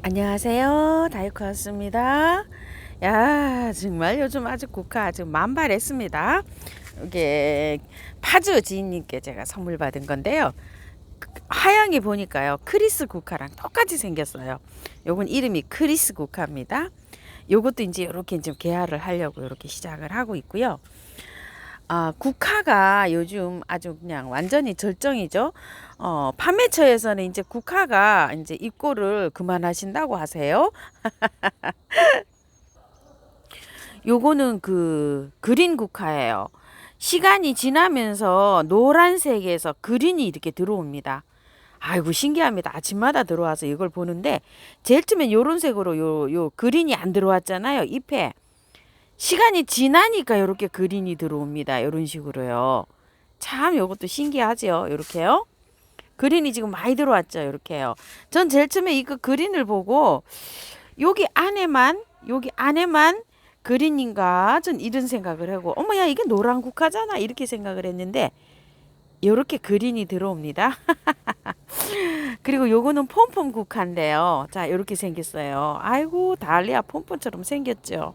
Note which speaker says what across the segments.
Speaker 1: 안녕하세요. 다이코였습니다. 야, 정말 요즘 아주 국화 아주 만발했습니다. 이게 파주 지인님께 제가 선물 받은 건데요. 하양이 보니까요, 크리스 국화랑 똑같이 생겼어요. 요건 이름이 크리스 국화입니다. 요것도 이제 이렇게 좀 개화를 하려고 이렇게 시작을 하고 있고요. 국화가 요즘 아주 그냥 완전히 절정이죠. 판매처에서는 이제 국화가 이제 입고를 그만하신다고 하세요. 요거는 그 그린 국화예요. 시간이 지나면서 노란색에서 그린이 이렇게 들어옵니다. 아이고 신기합니다. 아침마다 들어와서 이걸 보는데 제일 처음엔 요런 색으로 요 그린이 안 들어왔잖아요. 잎에. 시간이 지나니까 이렇게 그린이 들어옵니다. 이런 식으로요. 참 요것도 신기하죠. 이렇게요. 그린이 지금 많이 들어왔죠. 이렇게요. 전 제일 처음에 이거 그린을 보고 여기 안에만 그린인가 전 이런 생각을 하고 어머야 이게 노란 국화잖아 이렇게 생각을 했는데 이렇게 그린이 들어옵니다. 그리고 요거는 폼폼 국화인데요. 자 이렇게 생겼어요. 아이고 달리아 폼폼처럼 생겼죠.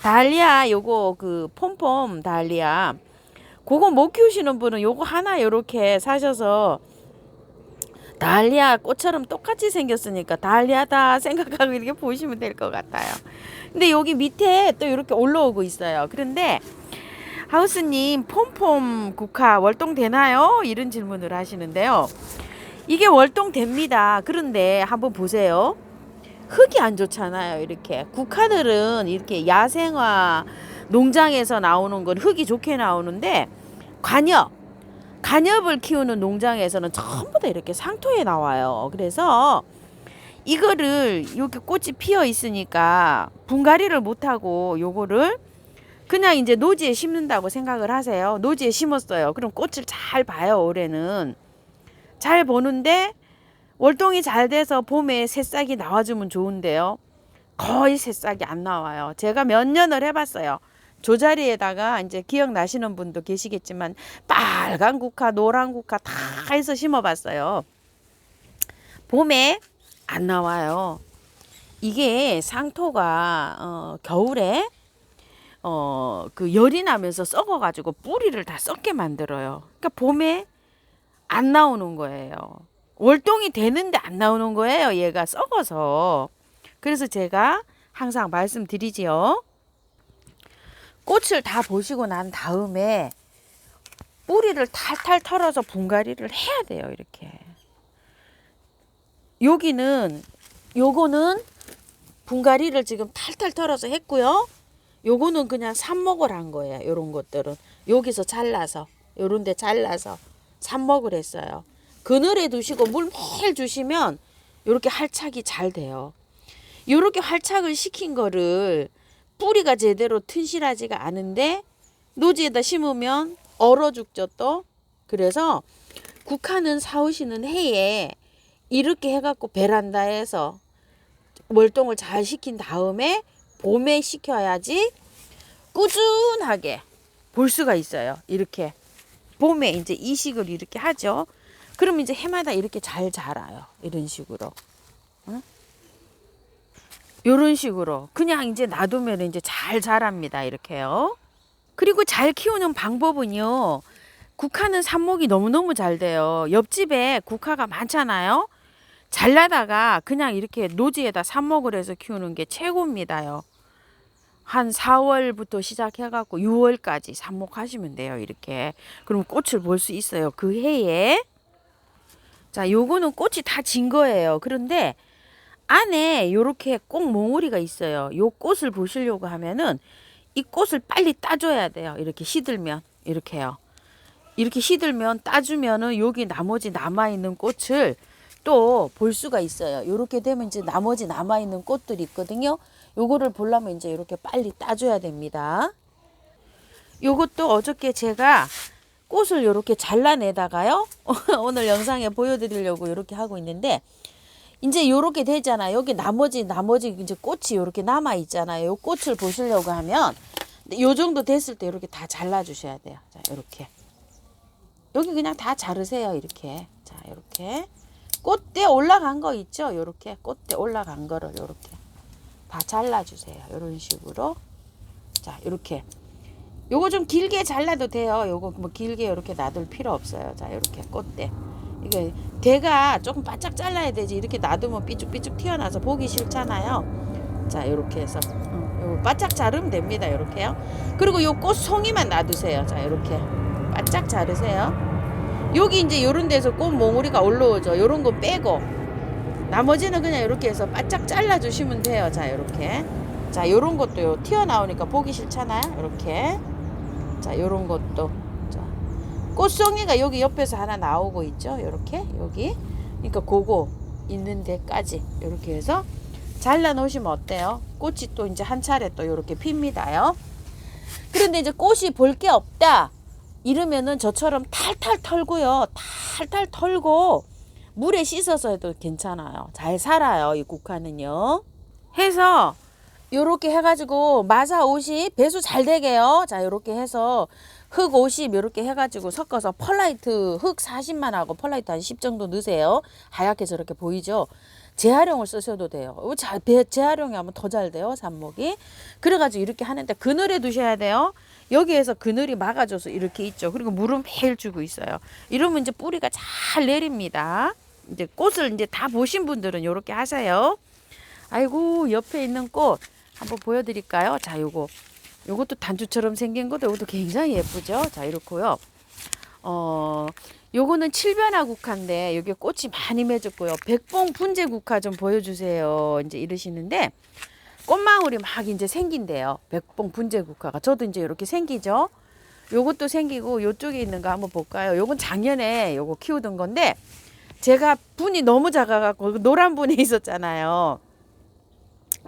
Speaker 1: 달리아 요거 그 폼폼 달리아 그거 못 키우시는 분은 요거 하나 요렇게 사셔서 달리아 꽃처럼 똑같이 생겼으니까 달리아다 생각하고 이렇게 보시면 될 것 같아요. 근데 여기 밑에 또 이렇게 올라오고 있어요. 그런데 하우스님 폼폼 국화 월동되나요? 이런 질문을 하시는데요. 이게 월동됩니다. 그런데 한번 보세요. 흙이 안 좋잖아요. 이렇게 국화들은 이렇게 야생화 농장에서 나오는 건 흙이 좋게 나오는데 간엽을 키우는 농장에서는 전부 다 이렇게 상토에 나와요. 그래서 이거를 이렇게 꽃이 피어 있으니까 분갈이를 못하고 요거를 그냥 이제 노지에 심는다고 생각을 하세요. 노지에 심었어요. 그럼 꽃을 잘 봐요. 올해는 잘 보는데 월동이 잘 돼서 봄에 새싹이 나와주면 좋은데요. 거의 새싹이 안 나와요. 제가 몇 년을 해봤어요. 조자리에다가 이제 기억나시는 분도 계시겠지만 빨간 국화, 노란 국화 다 해서 심어봤어요. 봄에 안 나와요. 이게 상토가 겨울에 그 열이 나면서 썩어가지고 뿌리를 다 썩게 만들어요. 그러니까 봄에 안 나오는 거예요. 월동이 되는데 안 나오는 거예요. 얘가 썩어서. 그래서 제가 항상 말씀드리지요. 꽃을 다 보시고 난 다음에 뿌리를 탈탈 털어서 분갈이를 해야 돼요. 이렇게. 요거는 분갈이를 지금 탈탈 털어서 했고요. 요거는 그냥 삽목을 한 거예요. 요런 것들은. 여기서 잘라서 요런 데 잘라서 삽목을 했어요. 그늘에 두시고 물 매일 주시면 요렇게 활착이 잘 돼요. 요렇게 활착을 시킨 거를 뿌리가 제대로 튼실하지가 않은데 노지에다 심으면 얼어 죽죠 또. 그래서 국화는 사오시는 해에 이렇게 해갖고 베란다에서 월동을 잘 시킨 다음에 봄에 시켜야지 꾸준하게 볼 수가 있어요. 이렇게 봄에 이제 이식을 이렇게 하죠. 그럼 이제 해마다 이렇게 잘 자라요. 이런 식으로. 응? 이런 식으로 그냥 이제 놔두면 이제 잘 자랍니다. 이렇게요. 그리고 잘 키우는 방법은요. 국화는 삽목이 너무너무 잘 돼요. 옆집에 국화가 많잖아요. 잘라다가 그냥 이렇게 노지에다 삽목을 해서 키우는 게 최고입니다요. 한 4월부터 시작해갖고 6월까지 삽목하시면 돼요. 이렇게. 그럼 꽃을 볼 수 있어요. 그 해에. 자, 요거는 꽃이 다 진 거예요. 그런데 안에 요렇게 꼭 몽우리가 있어요. 요 꽃을 보시려고 하면은 이 꽃을 빨리 따줘야 돼요. 이렇게 시들면 이렇게요. 이렇게 시들면 따주면은 여기 나머지 남아있는 꽃을 또 볼 수가 있어요. 요렇게 되면 이제 나머지 남아있는 꽃들이 있거든요. 요거를 보려면 이제 이렇게 빨리 따줘야 됩니다. 요것도 어저께 제가 꽃을 이렇게 잘라내다가요. 오늘 영상에 보여드리려고 이렇게 하고 있는데 이제 요렇게 되잖아요. 여기 나머지 이제 꽃이 요렇게 남아 있잖아요. 요 꽃을 보시려고 하면 요 정도 됐을 때 이렇게 다 잘라 주셔야 돼요. 자, 이렇게. 여기 그냥 다 자르세요. 이렇게. 자, 이렇게. 꽃대 올라간 거 있죠? 요렇게 꽃대 올라간 거를 요렇게 다 잘라주세요. 요런 식으로. 자, 요렇게. 요거 좀 길게 잘라도 돼요. 요거 뭐 길게 이렇게 놔둘 필요 없어요. 자, 요렇게 꽃대. 이게 대가 조금 바짝 잘라야 되지. 이렇게 놔두면 삐죽삐죽 튀어나와서 보기 싫잖아요. 자, 요렇게 해서 요거 바짝 자르면 됩니다. 요렇게요. 그리고 요 꽃송이만 놔두세요. 자, 요렇게 바짝 자르세요. 여기 이제 요런 데서 꽃 몽우리가 올라오죠. 요런 거 빼고 나머지는 그냥 이렇게 해서 바짝 잘라 주시면 돼요. 자, 요렇게. 자, 요런 것도 요 튀어나오니까 보기 싫잖아요. 요렇게. 자, 요런 것도. 자, 꽃송이가 여기 옆에서 하나 나오고 있죠. 요렇게. 여기. 그러니까 그거 있는 데까지 요렇게 해서 잘라 놓으시면 어때요? 꽃이 또 이제 한 차례 또 요렇게 핍니다요. 그런데 이제 꽃이 볼 게 없다. 이러면은 저처럼 탈탈 털고요. 탈탈 털고 물에 씻어서 해도 괜찮아요. 잘 살아요. 이 국화는요. 해서 요렇게 해가지고 마사 50 배수 잘 되게요. 자, 요렇게 해서 흙 50 요렇게 해가지고 섞어서 펄라이트 흙 40만 하고 펄라이트 한 10 정도 넣으세요. 하얗게 저렇게 보이죠? 재활용을 쓰셔도 돼요. 재활용이 하면 더 잘 돼요. 삽목이. 그래가지고 이렇게 하는데 그늘에 두셔야 돼요. 여기에서 그늘이 막아줘서 이렇게 있죠. 그리고 물은 매일 주고 있어요. 이러면 이제 뿌리가 잘 내립니다. 이제 꽃을 이제 다 보신 분들은 이렇게 하세요. 아이고, 옆에 있는 꽃 한번 보여드릴까요? 자, 요것도 단추처럼 생긴 것도 이것도 굉장히 예쁘죠. 자, 이렇고요. 요거는 칠변화 국화인데 여기 꽃이 많이 맺었고요. 백봉 분재 국화 좀 보여주세요. 이제 이러시는데 꽃망울이 막 이제 생긴대요. 백봉 분재 국화가. 저도 이제 이렇게 생기죠. 요것도 생기고 요쪽에 있는 거 한번 볼까요? 요건 작년에 요거 키우던 건데 제가 분이 너무 작아갖고 노란 분이 있었잖아요.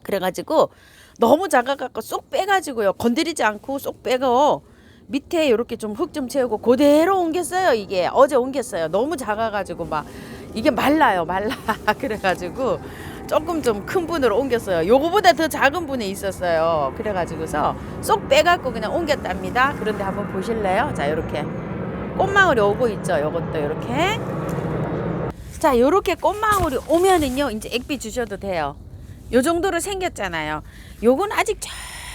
Speaker 1: 그래가지고 너무 작아갖고 쏙 빼가지고요. 건드리지 않고 쏙 빼고 밑에 이렇게 좀 흙 좀 채우고 그대로 옮겼어요. 이게 어제 옮겼어요. 너무 작아가지고 막 이게 말라. 그래가지고 조금 좀 큰 분으로 옮겼어요. 요거보다 더 작은 분이 있었어요. 그래가지고서 쏙 빼갖고 그냥 옮겼답니다. 그런데 한번 보실래요? 자, 요렇게 꽃망울이 오고 있죠. 요것도 요렇게. 자, 요렇게 꽃망울이 오면은요, 이제 액비 주셔도 돼요. 요 정도로 생겼잖아요. 요건 아직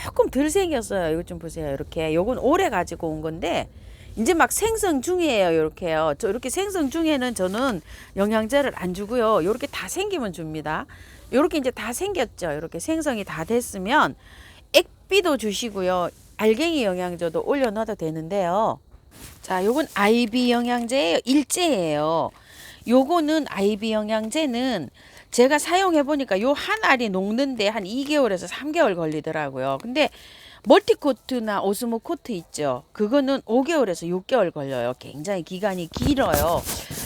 Speaker 1: 조금 덜 생겼어요. 이거 좀 보세요. 이렇게. 요건 오래 가지고 온 건데 이제 막 생성 중이에요. 요렇게요. 저 이렇게 생성 중에는 저는 영양제를 안 주고요. 요렇게 다 생기면 줍니다. 요렇게 이제 다 생겼죠. 이렇게 생성이 다 됐으면 액비도 주시고요. 알갱이 영양제도 올려 넣어도 되는데요. 자, 요건 IB 영양제예요. 일제예요. 요거는 IB 영양제는 제가 사용해 보니까 요 한 알이 녹는데 한 2개월에서 3개월 걸리더라고요. 근데 멀티코트나 오스모코트 있죠. 그거는 5개월에서 6개월 걸려요. 굉장히 기간이 길어요.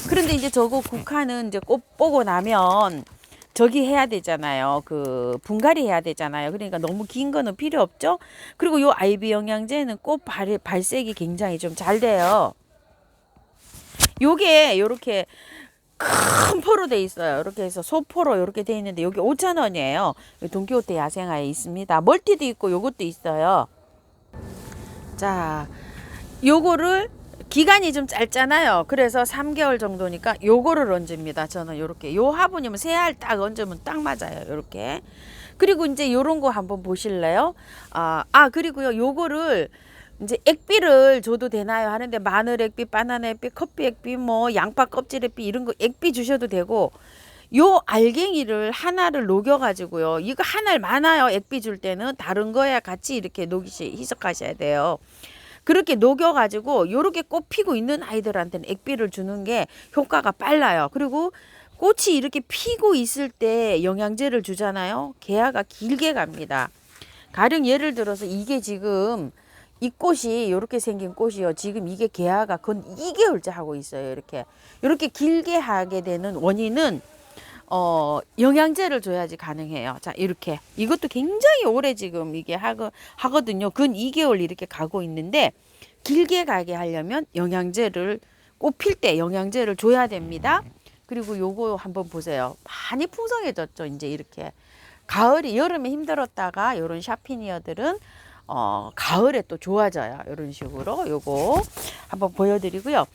Speaker 1: 그런데 이제 저거 국화는 이제 꽃 보고 나면 저기 해야 되잖아요. 그 분갈이 해야 되잖아요. 그러니까 너무 긴 거는 필요 없죠. 그리고 요 IB 영양제는 꽃 발색이 굉장히 좀 잘 돼요. 요게 요렇게 큰 포로 돼 있어요. 이렇게 해서 소포로 이렇게 돼 있는데 여기 5,000원이에요. 돈키호테 야생화에 있습니다. 멀티도 있고 요것도 있어요. 자, 요거를 기간이 좀 짧잖아요. 그래서 3개월 정도니까 요거를 얹습니다. 저는 요렇게 요 화분이면 3알 딱 얹으면 딱 맞아요. 요렇게. 그리고 이제 요런 거 한번 보실래요? 그리고요 요거를 이제 액비를 줘도 되나요 하는데 마늘 액비, 바나나 액비, 커피 액비, 뭐 양파 껍질 액비 이런 거 액비 주셔도 되고 요 알갱이를 하나를 녹여 가지고요. 이거 한 알 많아요. 액비 줄 때는 다른 거야 같이 이렇게 희석하셔야 돼요. 그렇게 녹여 가지고 요렇게 꽃 피고 있는 아이들한테는 액비를 주는 게 효과가 빨라요. 그리고 꽃이 이렇게 피고 있을 때 영양제를 주잖아요. 개화가 길게 갑니다. 가령 예를 들어서 이게 지금 이 꽃이 이렇게 생긴 꽃이요. 지금 이게 개화가 건 2개월째 하고 있어요. 이렇게 길게 하게 되는 원인은 영양제를 줘야지 가능해요. 자, 이렇게 이것도 굉장히 오래 지금 이게 하거든요. 근 2개월 이렇게 가고 있는데 길게 가게 하려면 영양제를 꽃 필 때 영양제를 줘야 됩니다. 그리고 요거 한번 보세요. 많이 풍성해졌죠. 이제 이렇게 가을이 여름에 힘들었다가 요런 샤피니어들은 가을에 또 좋아져요. 이런 식으로 요거 한번 보여드리고요.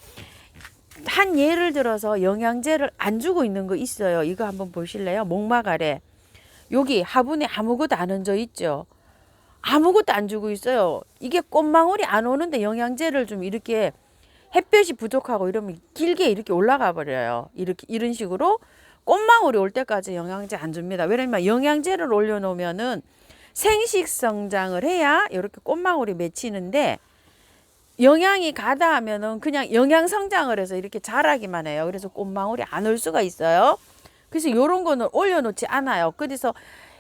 Speaker 1: 한 예를 들어서 영양제를 안 주고 있는 거 있어요. 이거 한번 보실래요? 목막 아래 여기 화분에 아무것도 안 얹어 있죠. 아무것도 안 주고 있어요. 이게 꽃망울이 안 오는데 영양제를 좀 이렇게 햇볕이 부족하고 이러면 길게 이렇게 올라가 버려요. 이렇게 이런 식으로 꽃망울이 올 때까지 영양제 안 줍니다. 왜냐면 영양제를 올려놓으면은 생식 성장을 해야 이렇게 꽃망울이 맺히는데 영양이 가다 하면은 그냥 영양 성장을 해서 이렇게 자라기만 해요. 그래서 꽃망울이 안 올 수가 있어요. 그래서 이런 거는 올려놓지 않아요. 그래서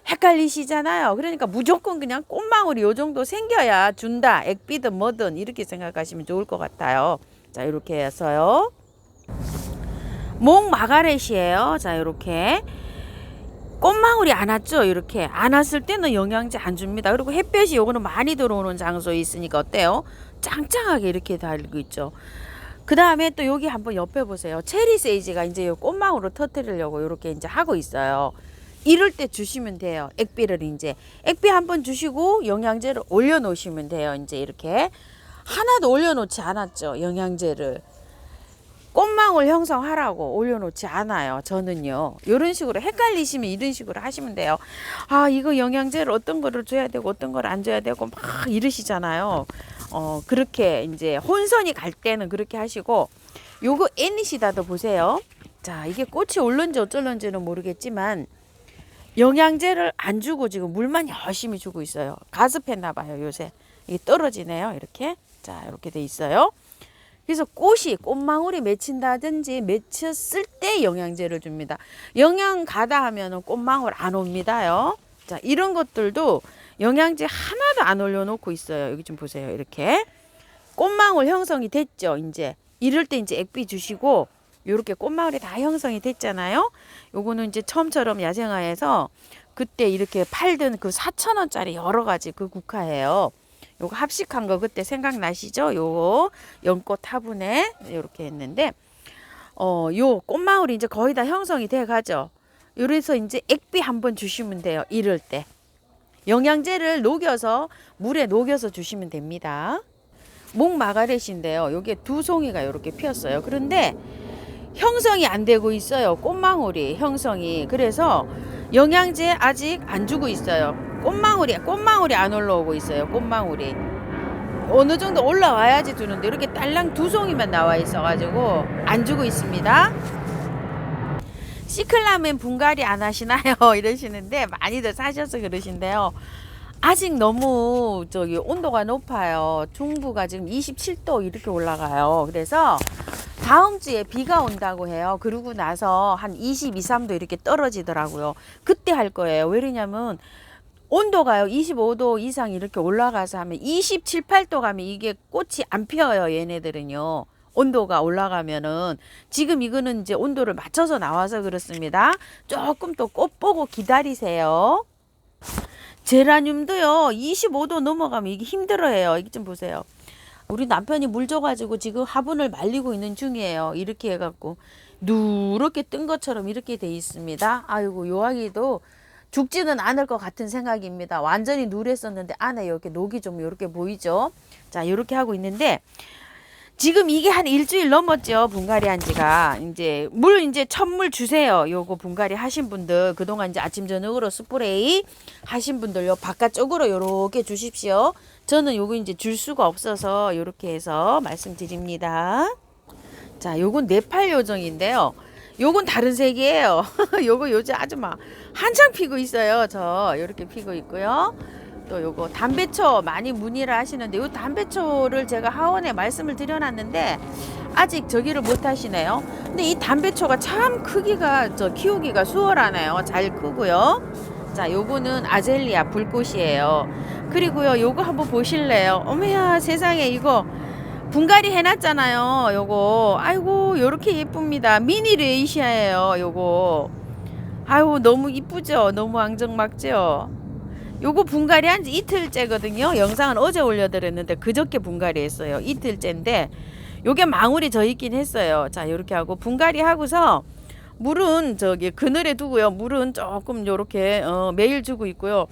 Speaker 1: 헷갈리시잖아요. 그러니까 무조건 그냥 꽃망울이 요 정도 생겨야 준다. 액비든 뭐든 이렇게 생각하시면 좋을 것 같아요. 자, 이렇게 해서요. 목 마가렛이에요. 자, 이렇게 꽃망울이 안 왔죠. 이렇게 안 왔을 때는 영양제 안 줍니다. 그리고 햇볕이 요거는 많이 들어오는 장소에 있으니까 어때요? 짱짱하게 이렇게 달고 있죠. 그 다음에 또 여기 한번 옆에 보세요. 체리 세이지가 이제 요 꽃망울을 터뜨리려고 이렇게 이제 하고 있어요. 이럴 때 주시면 돼요. 액비를 이제 액비 한번 주시고 영양제를 올려놓으시면 돼요. 이제 이렇게 하나도 올려놓지 않았죠. 영양제를 꽃망울 형성하라고 올려놓지 않아요. 저는요. 이런 식으로 헷갈리시면 이런 식으로 하시면 돼요. 아, 이거 영양제를 어떤 거를 줘야 되고 어떤 걸 안 줘야 되고 막 이러시잖아요. 그렇게 이제 혼선이 갈 때는 그렇게 하시고 요거 애니시다도 보세요. 자, 이게 꽃이 올는지 어쩔런지는 모르겠지만 영양제를 안 주고 지금 물만 열심히 주고 있어요. 가습했나 봐요. 요새 이게 떨어지네요. 이렇게. 자, 이렇게 돼 있어요. 그래서 꽃망울이 맺힌다든지 맺혔을 때 영양제를 줍니다. 영양 가다 하면은 꽃망울 안 옵니다요. 자, 이런 것들도 영양제 하나도 안 올려놓고 있어요. 여기 좀 보세요. 이렇게 꽃망울 형성이 됐죠. 이제 이럴 때 이제 액비 주시고 요렇게 꽃망울이 다 형성이 됐잖아요. 요거는 이제 처음처럼 야생화에서 그때 이렇게 팔던 그 4,000원짜리 여러 가지 그 국화예요. 요거 합식한 거 그때 생각나시죠? 요거 연꽃 화분에 이렇게 했는데 요 꽃망울이 이제 거의 다 형성이 돼 가죠. 요래서 이제 액비 한번 주시면 돼요. 이럴 때 영양제를 녹여서 물에 녹여서 주시면 됩니다. 목 마가렛인데요. 요게 두 송이가 이렇게 피었어요. 그런데 형성이 안 되고 있어요. 꽃망울이 형성이. 그래서 영양제 아직 안 주고 있어요. 꽃망울이 안 올라오고 있어요. 꽃망울이 어느 정도 올라와야지 주는데 이렇게 딸랑 두 송이만 나와 있어가지고 안 주고 있습니다. 시클라멘 분갈이 안 하시나요? 이러시는데 많이들 사셔서 그러신데요. 아직 너무 저기 온도가 높아요. 중부가 지금 27도 이렇게 올라가요. 그래서 다음 주에 비가 온다고 해요. 그러고 나서 한 22, 3도 이렇게 떨어지더라고요. 그때 할 거예요. 왜냐면 온도가요 25도 이상 이렇게 올라가서 하면 27, 8도 가면 이게 꽃이 안 피어요. 얘네들은요. 온도가 올라가면은 지금 이거는 이제 온도를 맞춰서 나와서 그렇습니다. 조금 또 꽃 보고 기다리세요. 제라늄도요 25도 넘어가면 이게 힘들어해요. 이게 좀 보세요. 우리 남편이 물 줘가지고 지금 화분을 말리고 있는 중이에요. 이렇게 해갖고 누렇게 뜬 것처럼 이렇게 돼 있습니다. 아이고 요 아기도 죽지는 않을 것 같은 생각입니다. 완전히 누랬었는데 안에 이렇게 녹이 좀 이렇게 보이죠. 자, 이렇게 하고 있는데 지금 이게 한 일주일 넘었죠. 분갈이 한 지가. 이제 물 이제 첫물 주세요. 요거 분갈이 하신 분들 그동안 이제 아침 저녁으로 스프레이 하신 분들 요 바깥쪽으로 요렇게 주십시오. 저는 요거 이제 줄 수가 없어서 요렇게 해서 말씀드립니다. 자, 요건 네팔 요정인데요. 요건 다른 색이에요. 요거 요즘 아주 막 한창 피고 있어요. 저 요렇게 피고 있고요. 또 요거 담배초 많이 문의를 하시는데 요 담배초를 제가 하원에 말씀을 드려놨는데 아직 저기를 못 하시네요. 근데 이 담배초가 참 크기가 키우기가 수월하네요. 잘 크고요. 자, 요거는 아젤리아 불꽃이에요. 그리고요 요거 한번 보실래요? 어머야 세상에 이거 분갈이 해놨잖아요. 요거 아이고 요렇게 예쁩니다. 미니 레이시아예요. 요거 아이고 너무 이쁘죠. 너무 앙증맞죠. 요거 분갈이 한 지 이틀째거든요. 영상은 어제 올려드렸는데 그저께 분갈이 했어요. 이틀째인데 요게 망울이 져 있긴 했어요. 자, 요렇게 하고 분갈이 하고서 물은 저기 그늘에 두고요. 물은 조금 요렇게 매일 주고 있고요.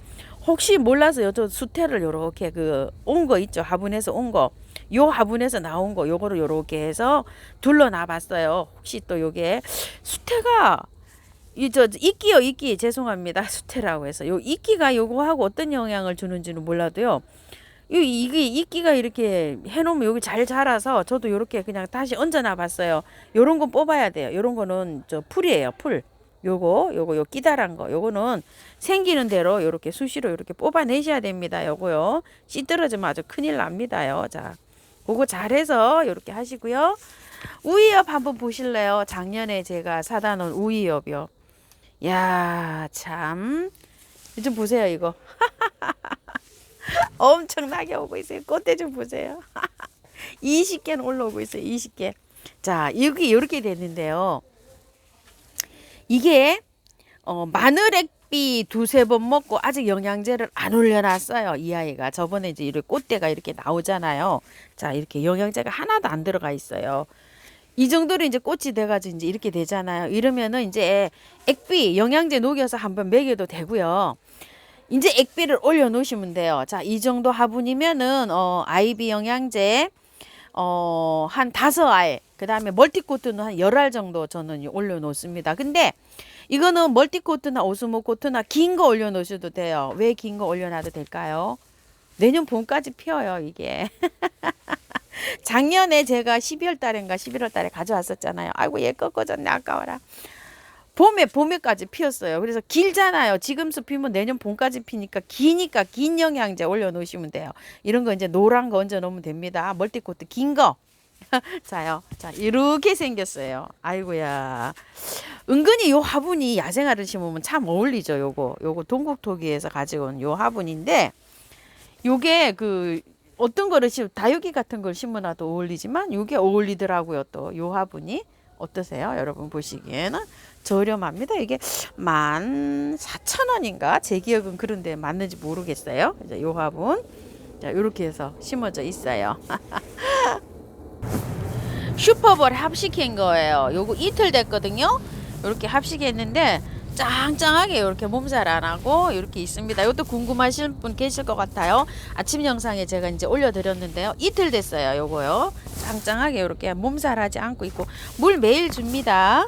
Speaker 1: 혹시 몰라서요. 저 수태를 요렇게 온 거 있죠. 화분에서 온 거. 요 화분에서 나온 거 요거를 요렇게 해서 둘러놔 봤어요. 혹시 또 요게 수태가 이끼요, 이끼. 죄송합니다. 수태라고 해서. 요 이끼가 요거하고 어떤 영향을 주는지는 몰라도요. 이게 이끼가 이렇게 해놓으면 여기 잘 자라서 저도 요렇게 그냥 다시 얹어놔 봤어요. 요런 거 뽑아야 돼요. 요런 거는 풀이에요. 풀. 요 끼다란 거. 요거는 생기는 대로 요렇게 수시로 요렇게 뽑아내셔야 됩니다. 요거요. 씨 떨어지면 아주 큰일 납니다요. 자, 그거 잘해서 요렇게 하시고요. 우이엽 한번 보실래요? 작년에 제가 사다 놓은 우이엽이요. 야, 참. 좀 보세요, 이거. 엄청나게 오고 있어요. 꽃대 좀 보세요. 20개는 올라오고 있어요. 20개. 자, 여기 이렇게 됐는데요. 이게 마늘액비 두세 번 먹고 아직 영양제를 안 올려놨어요. 이 아이가. 저번에 이제 이렇게 꽃대가 이렇게 나오잖아요. 자, 이렇게 영양제가 하나도 안 들어가 있어요. 이 정도로 이제 꽃이 돼가지고 이제 이렇게 되잖아요. 이러면은 이제 액비 영양제 녹여서 한번 먹여도 되고요. 이제 액비를 올려 놓으시면 돼요. 자, 이 정도 화분이면은 아이비 영양제 한 5알, 그 다음에 멀티코트는 한 10알 정도 저는 올려 놓습니다. 근데 이거는 멀티코트나 오스모코트나 긴 거 올려 놓으셔도 돼요. 왜 긴 거 올려 놔도 될까요? 내년 봄까지 피어요, 이게. 작년에 제가 12월 달인가 11월 달에 가져왔었잖아요. 아이고, 얘 꺾어졌네. 아까워라. 봄에까지 피었어요. 그래서 길잖아요. 지금서 피면 내년 봄까지 피니까 기니까 긴 영양제 올려 놓으시면 돼요. 이런 거 이제 노란 거 얹어 놓으면 됩니다. 멀티코트 긴 거. 자요. 자, 이렇게 생겼어요. 아이고야. 은근히 요 화분이 야생화를 심으면 참 어울리죠. 요거 동국토기에서 가지고 온 요 화분인데, 요게 어떤 거를 다육이 같은 걸 심어놔도 어울리지만 요게 어울리더라고요. 또 요 화분이 어떠세요? 여러분 보시기에는 저렴합니다. 이게 14,000원인가? 제 기억은 그런데 맞는지 모르겠어요. 이제 요 화분 자, 요렇게 해서 심어져 있어요. 슈퍼볼 합식한 거예요. 요거 이틀 됐거든요. 요렇게 합식했는데 짱짱하게 이렇게 몸살 안 하고 이렇게 있습니다. 이것도 궁금하실 분 계실 것 같아요. 아침 영상에 제가 이제 올려드렸는데요. 이틀 됐어요. 요거요. 짱짱하게 이렇게 몸살하지 않고 있고 물 매일 줍니다.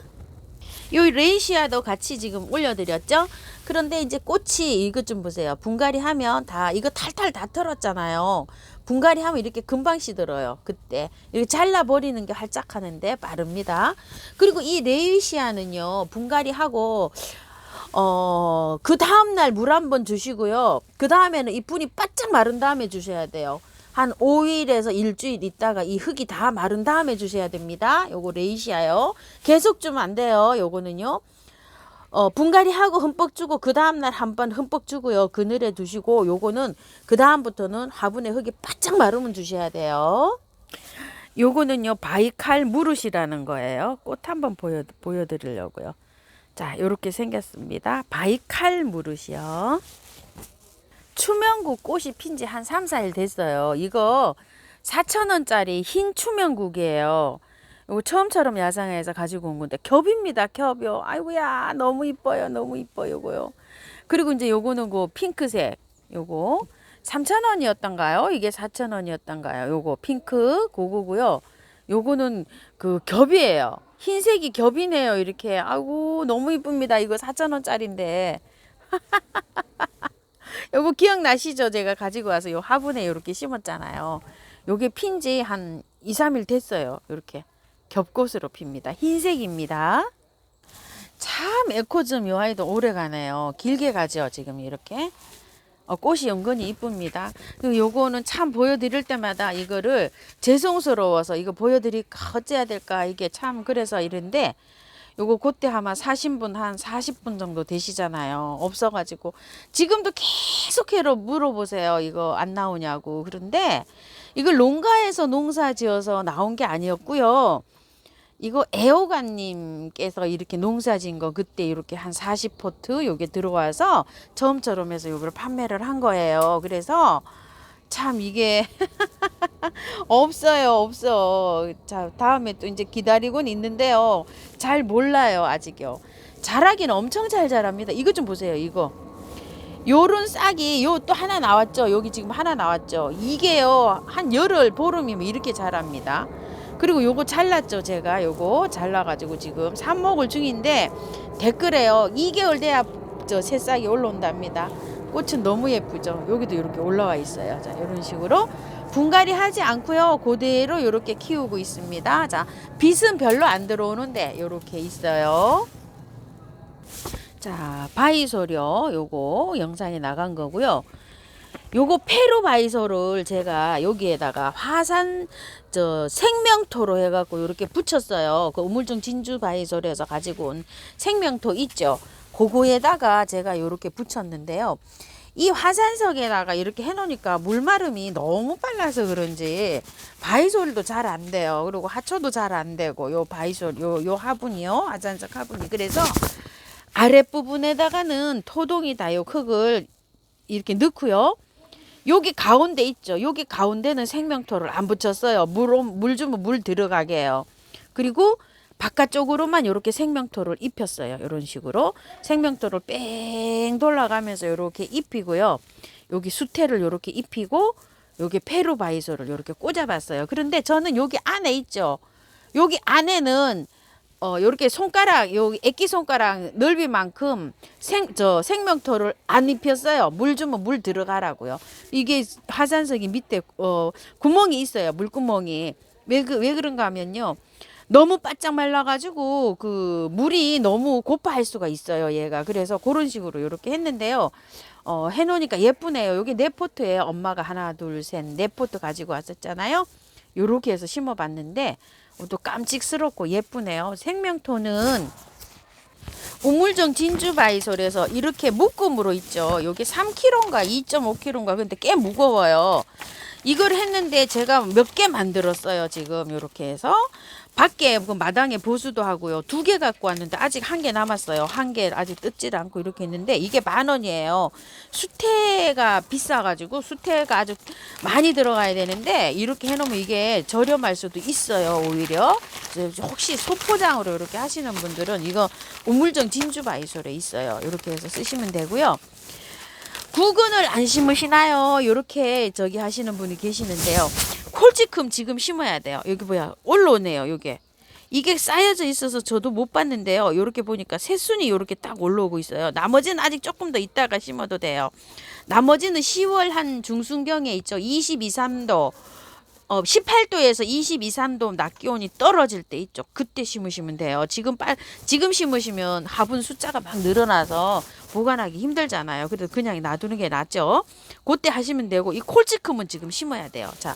Speaker 1: 요 레이시아도 같이 지금 올려드렸죠. 그런데 이제 꽃이 이것 좀 보세요. 분갈이 하면 다 이거 탈탈 다 털었잖아요. 분갈이 하면 이렇게 금방 시들어요. 그때 이렇게 잘라버리는 게 활짝하는데 빠릅니다. 그리고 이 레이시아는요 분갈이 하고 그 다음날 물 한번 주시고요. 그 다음에는 이 분이 바짝 마른 다음에 주셔야 돼요. 한 5일에서 일주일 있다가 이 흙이 다 마른 다음에 주셔야 됩니다. 요거 레이시아요. 계속 주면 안 돼요. 요거는요. 분갈이 하고 흠뻑 주고 그 다음날 한 번 흠뻑 주고요. 그늘에 두시고 요거는 그 다음부터는 화분에 흙이 바짝 마르면 주셔야 돼요. 요거는요 바이칼 무릇이라는 거예요. 꽃 한번 보여드리려고요. 자, 요렇게 생겼습니다. 바이칼 무릇이요. 추명국 꽃이 핀 지 한 3, 4일 됐어요. 이거 4,000원짜리 흰 추명국이에요. 이거 처음처럼 야상에서 가지고 온 건데 겹입니다. 겹이요. 아이고야 너무 이뻐요. 너무 이뻐 요거요. 그리고 이제 요거는 그 핑크색 요거 3,000원이었던가요? 이게 4,000원이었던가요? 요거 핑크 그거고요. 요거는 그 겹이에요. 흰색이 겹이네요. 이렇게 아이고 너무 이쁩니다. 이거 4,000원짜리인데 요거 기억나시죠? 제가 가지고 와서 요 화분에 이렇게 심었잖아요. 요게 핀지 한 2, 3일 됐어요. 이렇게 겹꽃으로 핍니다. 흰색입니다. 참 에코즘 요 아이도 오래 가네요. 길게 가죠. 지금 이렇게. 꽃이 은근히 이쁩니다. 그리고 요거는 참 보여드릴 때마다 이거를 죄송스러워서 이거 보여드릴까 어째야 될까 이게 참 그래서 이런데 요거 그때 아마 사신 분 한 40분 정도 되시잖아요. 없어가지고 지금도 계속해서 물어보세요. 이거 안 나오냐고. 그런데 이걸 농가에서 농사 지어서 나온 게 아니었고요. 이거 애호가님께서 이렇게 농사진 거 그때 이렇게 한 40포트 요게 들어와서 처음처럼 해서 요걸 판매를 한 거예요. 그래서 참 이게 없어. 자, 다음에 또 이제 기다리고는 있는데요. 잘 몰라요, 아직요. 자라기는 엄청 잘 자랍니다. 이거 좀 보세요, 이거. 요런 싹이 요 또 하나 나왔죠. 여기 지금 하나 나왔죠. 이게요 한 열흘 보름이면 이렇게 자랍니다. 그리고 요거 잘랐죠. 제가 요거 잘라가지고 지금 삽목을 중인데 댓글에요 2개월 돼야 저 새싹이 올라온답니다. 꽃은 너무 예쁘죠. 여기도 이렇게 올라와 있어요. 자, 이런 식으로 분갈이 하지 않고요. 그대로 이렇게 키우고 있습니다. 자, 빛은 별로 안 들어오는데 이렇게 있어요. 자, 바이소요. 요거 영상에 나간 거고요. 요거 페루 바이소를 제가 여기에다가 화산 생명토로 해갖고 이렇게 붙였어요. 그 우물정 진주 바이소에서 가지고 온 생명토 있죠. 그거에다가 제가 이렇게 붙였는데요. 이 화산석에다가 이렇게 해놓으니까 물마름이 너무 빨라서 그런지 바이솔도 잘 안 돼요. 그리고 하초도 잘 안 되고 요 바이솔 요 화분이요. 화산석 화분이. 그래서 아랫부분에다가는 토동이 다요 흙을 이렇게 넣고요. 여기 가운데 있죠. 여기 가운데는 생명토를 안 붙였어요. 물 주면 물 들어가게 해요. 그리고 바깥쪽으로만 이렇게 생명토를 입혔어요. 이런 식으로 생명토를 뺑 돌아가면서 이렇게 입히고요. 여기 수태를 이렇게 입히고 여기 페루바이소를 이렇게 꽂아봤어요. 그런데 저는 여기 안에 있죠. 여기 안에는 요렇게 손가락, 여기 애기 손가락 넓이만큼 생명토를 안 입혔어요. 물 주면 물 들어가라고요. 이게 화산석이 밑에 구멍이 있어요. 물구멍이. 왜 그런가 하면요. 너무 바짝 말라가지고 그 물이 너무 고파할 수가 있어요. 얘가. 그래서 그런 식으로 이렇게 했는데요. 해놓으니까 예쁘네요. 여기 네 포트예요. 엄마가 하나, 둘, 셋, 네 포트 가지고 왔었잖아요. 요렇게 해서 심어봤는데 또 깜찍스럽고 예쁘네요. 생명토는 우물정 진주바이솔에서 이렇게 묶음으로 있죠. 여기 3kg인가 2.5kg인가 근데 꽤 무거워요. 이걸 했는데 제가 몇 개 만들었어요. 지금 이렇게 해서 밖에 그 마당에 보수도 하고요. 2개 갖고 왔는데 아직 1개 남았어요. 1개 아직 뜯질 않고 이렇게 했는데 이게 10,000원이에요. 수태가 비싸가지고 수태가 아주 많이 들어가야 되는데 이렇게 해놓으면 이게 저렴할 수도 있어요. 오히려 혹시 소포장으로 이렇게 하시는 분들은 이거 우물정 진주바이솔에 있어요. 이렇게 해서 쓰시면 되고요. 구근을 안 심으시나요? 이렇게 저기 하시는 분이 계시는데요. 콜지큼 지금 심어야 돼요. 여기 뭐야 올라오네요. 이게 쌓여져 있어서 저도 못 봤는데요. 이렇게 보니까 새순이 이렇게 딱 올라오고 있어요. 나머지는 아직 조금 더 있다가 심어도 돼요. 나머지는 10월 한 중순경에 있죠. 22, 3도 18도에서 22, 3도 낮 기온이 떨어질 때 있죠. 그때 심으시면 돼요. 지금 심으시면 화분 숫자가 막 늘어나서 보관하기 힘들잖아요. 그래서 그냥 놔두는 게 낫죠. 그때 하시면 되고 이 콜지큼은 지금 심어야 돼요. 자,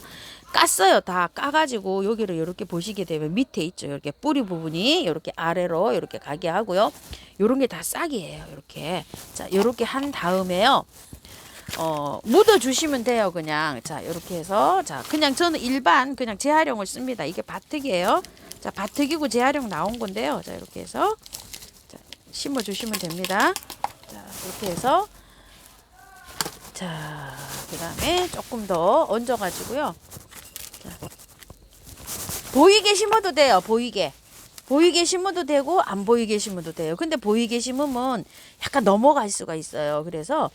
Speaker 1: 깠어요. 다 까가지고 여기를 이렇게 보시게 되면 밑에 있죠. 이렇게 뿌리 부분이 이렇게 아래로 이렇게 가게 하고요. 요런 게 다 싹이에요. 이렇게. 자, 이렇게 한 다음에요. 묻어 주시면 돼요. 그냥. 자, 이렇게 해서 자, 그냥 저는 일반 그냥 재활용을 씁니다. 이게 바특이에요. 자, 바특이고 재활용 나온 건데요. 자, 이렇게 해서 자, 심어 주시면 됩니다. 자, 이렇게 해서 자, 그다음에 조금 더 얹어 가지고요. 보이게 심어도 돼요. 보이게 심어도 되고 안 보이게 심어도 돼요. 근데 보이게 심으면 약간 넘어갈 수가 있어요. 그래서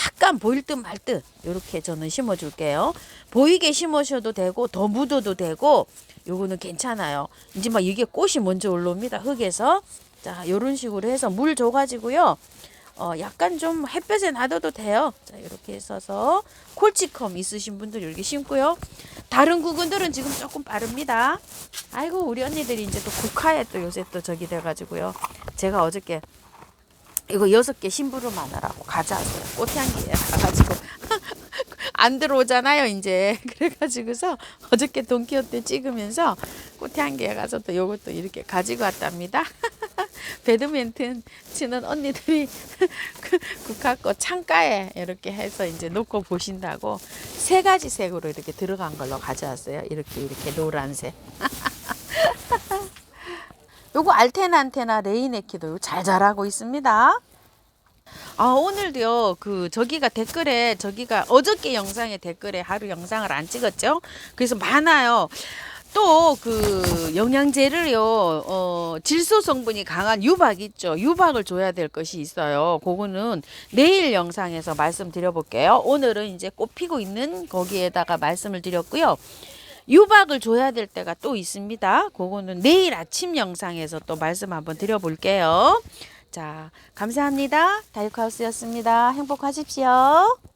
Speaker 1: 약간 보일 듯 말 듯 이렇게 저는 심어 줄게요. 보이게 심으셔도 되고 더 묻어도 되고 요거는 괜찮아요. 이제 막 이게 꽃이 먼저 올라옵니다. 흙에서. 자, 요런 식으로 해서 물 줘가지고요. 약간 좀 햇볕에 놔둬도 돼요. 자, 이렇게 있어서 콜치컴 있으신 분들 이렇게 심고요. 다른 구근들은 지금 조금 빠릅니다. 아이고, 우리 언니들이 이제 또 국화에 또 요새 또 저기 돼가지고요. 제가 어저께 이거 6개 심부름 하느라고 가져왔어요. 꽃향기에 가가지고 안 들어오잖아요 이제. 그래가지고서 어저께 돈키호테 찍으면서 꽃향기에 가서 또 요것도 이렇게 가지고 왔답니다. 배드민턴 치는 언니들이 국화꽃 창가에 이렇게 해서 이제 놓고 보신다고 3가지 색으로 이렇게 들어간 걸로 가져왔어요. 이렇게 노란색. 요거 알테나 레이네키도 잘 자라고 있습니다. 오늘도요, 저기가 어저께 영상에 댓글에 하루 영상을 안 찍었죠? 그래서 많아요. 또 그 영양제를요, 질소 성분이 강한 유박 있죠. 유박을 줘야 될 것이 있어요. 그거는 내일 영상에서 말씀드려 볼게요. 오늘은 이제 꽃 피고 있는 거기에다가 말씀을 드렸고요. 유박을 줘야 될 때가 또 있습니다. 그거는 내일 아침 영상에서 또 말씀 한번 드려 볼게요. 자, 감사합니다. 다육하우스였습니다. 행복하십시오.